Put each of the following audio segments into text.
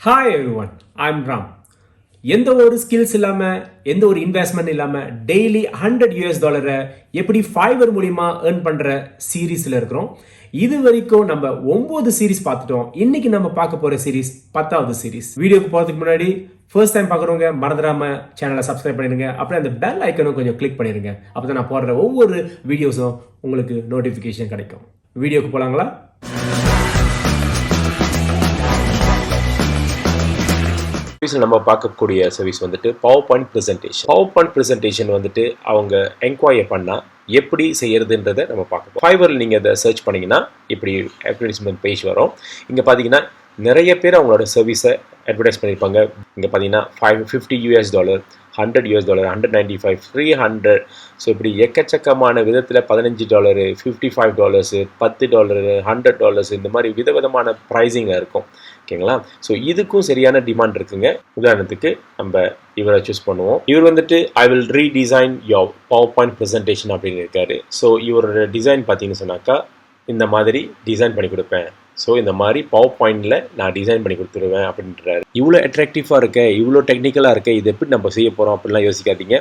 Hi everyone, I'm Raam. எந்த ஒரு skills இல்லாம எந்த ஒரு இன்வெஸ்ட்மெண்ட் இல்லாம டெய்லி $100 எப்படி ஃபைவர் மூலமா earn பண்ற சீரீஸ்ல இருக்கிறோம். இது வரைக்கும் நம்ம 9 சீரீஸ் பார்த்துட்டோம். இன்னைக்கு நம்ம பார்க்க போற சீரீஸ் 10வது சீரீஸ். வீடியோக்கு போறதுக்கு முன்னாடி ஃபர்ஸ்ட் டைம் பார்க்குறவங்க மறந்துடாம சேனலை சப்ஸ்கிரைப் பண்ணிடுங்க. அப்படியே அந்த பெல் ஐக்கனும் கொஞ்சம் கிளிக் பண்ணிடுங்க. அப்பதான் நான் போடுற ஒவ்வொரு வீடியோஸும் உங்களுக்கு நோட்டிஃபிகேஷன் கிடைக்கும். வீடியோக்கு போலாங்களா? நம்ம பார்க்கக்கூடிய சர்வீஸ் வந்துட்டு பவர் பாயிண்ட் ப்ரெசன்டேஷன் வந்துட்டு அவங்க என்கொயர் பண்ணால் எப்படி செய்யறதுன்றதை நம்ம பார்க்கணும். ஃபைவரில் நீங்கள் அதை சர்ச் பண்ணிங்கன்னா இப்படி அட்வர்டைஸ்மெண்ட் பேஜ் வரும். இங்கே பார்த்தீங்கன்னா நிறைய பேர் அவங்களோட சர்வீஸை அட்வர்டைஸ் பண்ணியிருப்பாங்க. இங்கே பார்த்தீங்கன்னா $50, $100, $195, $300. ஸோ இப்படி எக்கச்சக்கமான விதத்தில் $15, $55, $10, $100 இந்த மாதிரி விதவிதமான ப்ரைஸிங்கில் இருக்கும். ஓகேங்களா? ஸோ இதுக்கும் சரியான டிமாண்ட் இருக்குங்க. உதாரணத்துக்கு நம்ம இவரை சூஸ் பண்ணுவோம். இவர் வந்துட்டு I will redesign your power point presentation அப்படின்னு இருக்காரு. ஸோ இவரோட டிசைன் பார்த்தீங்கன்னு சொன்னாக்கா இந்த மாதிரி டிசைன் பண்ணி கொடுப்பேன். ஸோ இந்த மாதிரி பவர் பாயிண்டில் நான் டிசைன் பண்ணி கொடுத்துருவேன் அப்படின்றாரு. இவ்வளோ அட்ராக்டிவாக இருக்க, இவ்வளோ டெக்னிக்கலாக இருக்க, இது எப்படி நம்ம செய்ய போகிறோம் அப்படின்லாம் யோசிக்காதீங்க.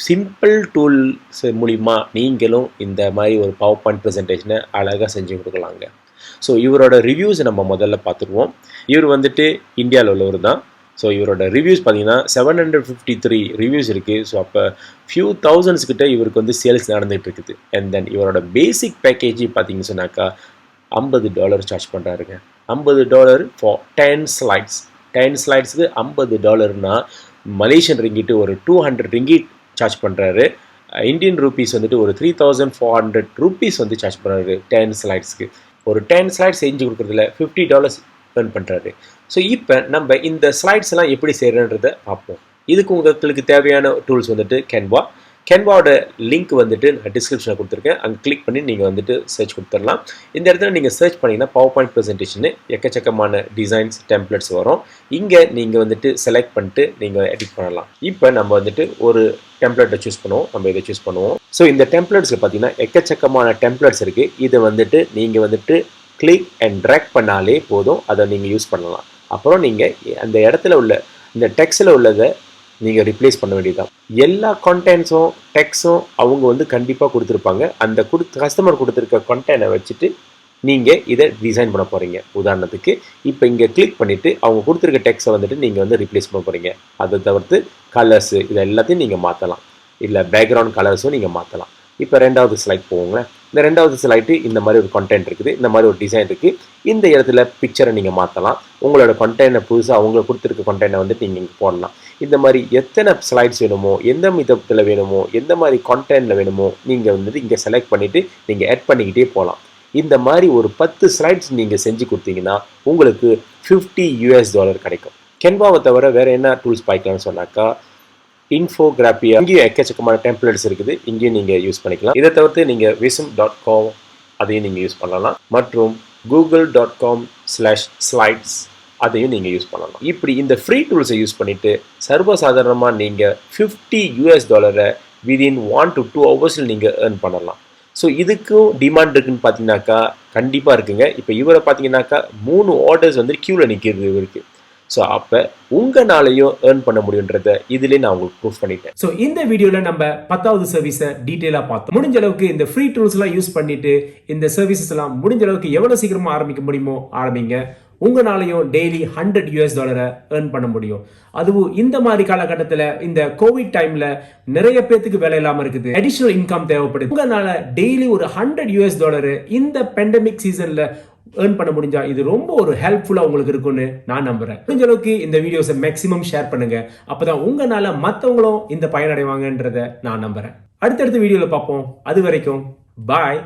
சிம்பிள் டூல்ஸ் மூலிமா நீங்களும் இந்த மாதிரி ஒரு பவர் பாயிண்ட் ப்ரெசன்டேஷனை அழகாக செஞ்சு கொடுக்கலாங்க. ஸோ இவரோட ரிவ்யூஸ் நம்ம முதல்ல பார்த்துருவோம். இவர் வந்துட்டு இந்தியாவில் உள்ளவர் தான். ஸோ இவரோட ரிவ்யூஸ் பார்த்தீங்கன்னா 753 ரிவ்யூஸ் இருக்குது. ஸோ அப்போ ஃபியூ தௌசண்ட்ஸ் கிட்ட இவருக்கு வந்து சேல்ஸ் நடந்துகிட்டு இருக்குது. அண்ட் தென் இவரோட பேசிக் பேக்கேஜ் பார்த்தீங்கன்னு சொன்னாக்கா $50 சார்ஜ் பண்ணுறாருங்க. $50 ஃபார் 10 ஸ்லைட்ஸ். 10 ஸ்லைட்ஸுக்கு $50 மலேசியன் ரிங்கிட்டு ஒரு 200 ரிங்கிட் சார்ஜ் பண்ணுறாரு. இந்தியன் ரூபீஸ் வந்துட்டு ஒரு 3400 ரூபீஸ் வந்து சார்ஜ் பண்ணுறாரு 10 ஸ்லைட்ஸ்க்கு. ஒரு 10 ஸ்லைட்ஸ் செஞ்சு கொடுக்குறதுல $50 earn பண்ணுறாரு. ஸோ இப்போ நம்ம இந்த ஸ்லைட்ஸ் எல்லாம் எப்படி செய்கிறன்றதை பார்ப்போம். இதுக்கு உங்களுக்கு தேவையான டூல்ஸ் வந்துட்டு கேன்வாவோட லிங்க் வந்துட்டு நான் டிஸ்கிரிப்ஷனில் கொடுத்துருக்கேன். அங்கே கிளிக் பண்ணி நீங்கள் வந்துட்டு சர்ச் கொடுத்துடலாம். இந்த இடத்துல நீங்கள் சர்ச் பண்ணிங்கன்னா பவர் பாயிண்ட் ப்ரெசன்டேஷனு எக்கச்சக்கமான டிசைன்ஸ் டெம்ப்ளேட்ஸ் வரும். இங்கே நீங்கள் வந்துட்டு செலக்ட் பண்ணிட்டு நீங்கள் எடிட் பண்ணலாம். இப்போ நம்ம வந்துட்டு ஒரு டெம்ப்ளேட்டை சூஸ் பண்ணுவோம். நம்ம இதை சூஸ் பண்ணுவோம். ஸோ இந்த டெம்ப்ளேட்ஸில் பார்த்தீங்கன்னா எக்கச்சக்கமான டெம்ப்ளேட்ஸ் இருக்குது. இதை வந்துட்டு நீங்கள் வந்துட்டு கிளிக் அண்ட் ட்ராக் பண்ணாலே போதும், அதை நீங்கள் யூஸ் பண்ணலாம். அப்புறம் நீங்கள் அந்த இடத்துல உள்ள இந்த டெக்ஸ்டில் உள்ளதை நீங்கள் ரிப்ளேஸ் பண்ண வேண்டியதுதான். எல்லா கான்டென்ட்ஸும் டெக்ஸ்டும் அவங்க வந்து கண்டிப்பாக கொடுத்துருப்பாங்க. அந்த கஸ்டமர் கொடுத்துருக்க கான்டென்ட்டை வச்சுட்டு நீங்கள் இதை டிசைன் பண்ண போகிறீங்க. உதாரணத்துக்கு இப்போ இங்கே கிளிக் பண்ணிவிட்டு அவங்க கொடுத்துருக்க டெக்ஸ்ட்டை வந்துட்டு நீங்கள் வந்து ரிப்ளேஸ் பண்ண போகிறீங்க. அதை தவிர்த்து கலர்ஸு இதை எல்லாத்தையும் நீங்கள் மாற்றலாம். இல்லை பேக்ரவுண்ட் கலர்ஸும் நீங்கள் மாற்றலாம். இப்போ 2வது ஸ்லைட் போவோங்களேன். இந்த 2வது ஸ்லைட்டு இந்த மாதிரி ஒரு கண்டென்ட் இருக்குது, இந்த மாதிரி ஒரு டிசைன் இருக்குது. இந்த இடத்துல பிக்சரை நீங்கள் மாற்றலாம். உங்களோட கண்டென்ட்டை புதுசாக அவங்க கொடுத்துருக்க கண்டென்ட்டை வந்துட்டு நீங்கள் இங்கே போடலாம். இந்த மாதிரி எத்தனை ஸ்லைட்ஸ் வேணுமோ, எந்த விதத்தில் வேணுமோ, எந்த மாதிரி கண்டென்ட்டில் வேணுமோ நீங்கள் வந்துட்டு இங்கே செலக்ட் பண்ணிவிட்டு நீங்கள் ஆட் பண்ணிக்கிட்டே போகலாம். இந்த மாதிரி ஒரு 10 ஸ்லைட்ஸ் நீங்கள் செஞ்சு கொடுத்தீங்கன்னா உங்களுக்கு $50 கிடைக்கும். கேன்வாவை தவிர வேறு என்ன டூல்ஸ் பார்க்கலாம்னு சொன்னாக்கா இன்ஃபோகிராஃபியா, இங்கேயும் எக்கச்சக்கமான டெம்ப்ளேட்ஸ் இருக்குது. இங்கேயும் நீங்கள் யூஸ் பண்ணிக்கலாம். இதை தவிர்த்து நீங்கள் visum.com அதையும் நீங்கள் யூஸ் பண்ணலாம். மற்றும் google.com/slides அதையும் நீங்கள் யூஸ் பண்ணலாம். இப்படி இந்த ஃப்ரீ டூல்ஸை யூஸ் பண்ணிவிட்டு சர்வசாதாரணமாக நீங்கள் $50 விதின் 1 to 2 ஹவர்ஸில் நீங்கள் earn பண்ணலாம். ஸோ இதுக்கும் டிமாண்ட் இருக்குன்னு பார்த்தீங்கன்னாக்கா கண்டிப்பாக இருக்குங்க. இப்போ இவரை பார்த்தீங்கன்னாக்கா 3 ஆர்டர்ஸ் வந்து க்யூவில் நிற்கிறது இவருக்கு. ஸோ அப்போ உங்களாலையும் ஏர்ன் பண்ண முடியுன்றதை இதிலே நான் உங்களுக்கு ப்ரூஃப் பண்ணிட்டேன். ஸோ இந்த வீடியோவில் நம்ம 10வது சர்வீஸை டீட்டெயிலாக பார்த்தோம். முடிஞ்ச அளவுக்கு இந்த ஃப்ரீ டூல்ஸ்லாம் யூஸ் பண்ணிட்டு இந்த சர்வீசஸ் எல்லாம் முடிஞ்ச அளவுக்கு எவ்வளோ சீக்கிரமாக ஆரம்பிக்க முடியுமோ ஆரம்பிங்க. உங்களாலையும் டெய்லி $100 earn பண்ண முடியும். அதுவும் இந்த மாதிரி காலகட்டத்தில் இந்த கோவிட் டைம்ல நிறைய பேத்துக்கு வேலை இல்லாமல் இருக்குது, அடிஷனல் இன்கம் தேவைப்படுது. உங்களால டெய்லி ஒரு $100 இந்த பெண்டமிக் சீசன்ல earn பண்ண முடிஞ்சா இது ரொம்ப ஒரு ஹெல்ப்ஃபுல்லா உங்களுக்கு இருக்கும்னு நான் நம்புறேன். முடிஞ்ச அளவுக்கு இந்த வீடியோஸை மேக்ஸிமம் ஷேர் பண்ணுங்க. அப்பதான் உங்களால மற்றவங்களும் இந்த பயனடைவாங்கன்றத நான் நம்புறேன். அடுத்தடுத்த வீடியோல பார்ப்போம். அது வரைக்கும் பாய்.